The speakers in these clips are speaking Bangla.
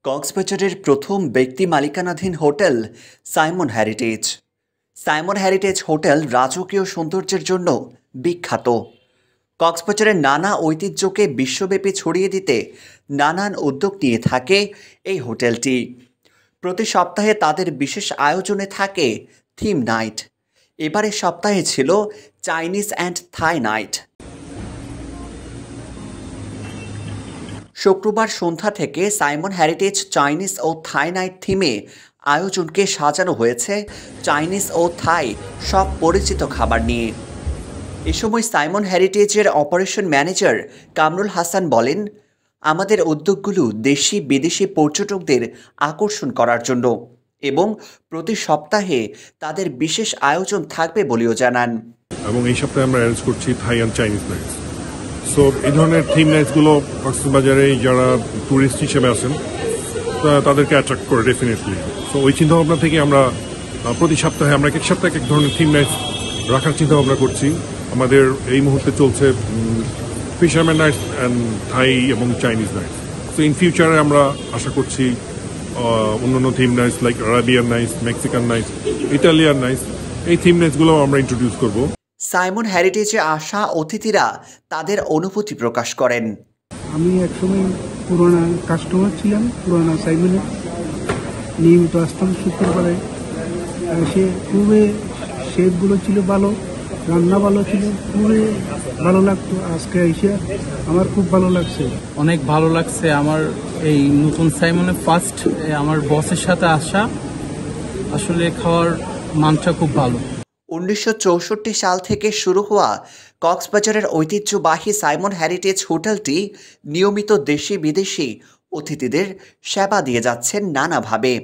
কক্সবাজারের প্রথম ব্যক্তি মালিকানাধীন hotel Simon heritage. Simon heritage hotel রাজকীয় সৌন্দর্যের জন্য বিখ্যাত। কক্সবাজারের নানা ঐতিহ্যকে বিশ্বব্যাপী ছড়িয়ে দিতে নানান উদ্যোগ নিয়ে থাকে এই হোটেলটি। প্রতি সপ্তাহে তাদের বিশেষ আয়োজনে থাকে থিম নাইট। এবারের সপ্তাহে ছিল চাইনিজ অ্যান্ড থাই নাইট। শুক্রবার সন্ধ্যা থেকে সাইমন হেরিটেজ চাইনিজ ও থাই নাইট থিমে আয়োজনকে সাজানো হয়েছে চাইনিজ ও থাই সব পরিচিত খাবার নিয়ে। এ সময় সাইমন হেরিটেজের অপারেশন ম্যানেজার কামরুল হাসান বলেন, আমাদের উদ্যোগগুলো দেশি বিদেশি পর্যটকদের আকর্ষণ করার জন্য এবং প্রতি সপ্তাহে তাদের বিশেষ আয়োজন থাকবে বলেও জানান। এবং এই সপ্তাহে আমরা অ্যারেঞ্জ করছি থাই অ্যান্ড চাইনিজ নাইটস। সো এই ধরনের থিম নাইটসগুলো কক্সবাজারে যারা ট্যুরিস্ট হিসেবে আসেন তাদেরকে অ্যাট্রাক্ট করে ডেফিনেটলি। সো ওই চিন্তাভাবনা থেকে আমরা প্রতি সপ্তাহে আমরা এক সপ্তাহে এক ধরনের থিম নাইটস রাখার চিন্তাভাবনা করছি। আমাদের এই মুহূর্তে চলছে ফিশারম্যান নাইটস অ্যান্ড থাই এবং চাইনিজ নাইটস। সো ইন ফিউচারে আমরা আশা করছি অন্যান্য theme nights like Arabian nights, Mexican nights, Italian nights, এই থিম নাইটসগুলো আমরা ইন্ট্রোডিউস করব। সাইমন হেরিটেজে আসা অতিথিরা তাদের অনুভূতি প্রকাশ করেন। আমি একসময় পুরোনো কাস্টমার ছিলাম, পুরোনো সাইমনে নিয়মিত আসতাম শুক্রবারে। সে খুবই শেফগুলো ছিল ভালো, রান্না ভালো ছিল, খুবই ভালো লাগতো। আজকে এসে আমার খুব ভালো লাগছে, অনেক ভালো লাগছে। আমার এই নতুন সাইমনে ফার্স্ট আমার বসের সাথে আসা, আসলে খাওয়ার মানটা খুব ভালো। 1964 সাল থেকে শুরু হওয়া কক্সবাজারের ঐতিহ্যবাহী সাইমন হেরিটেজ হোটেলটি নিয়মিত দেশি বিদেশি অতিথিদের সেবা দিয়ে যাচ্ছেন নানাভাবে।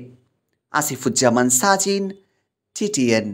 আসিফুজ্জামান সাজিন, TTN।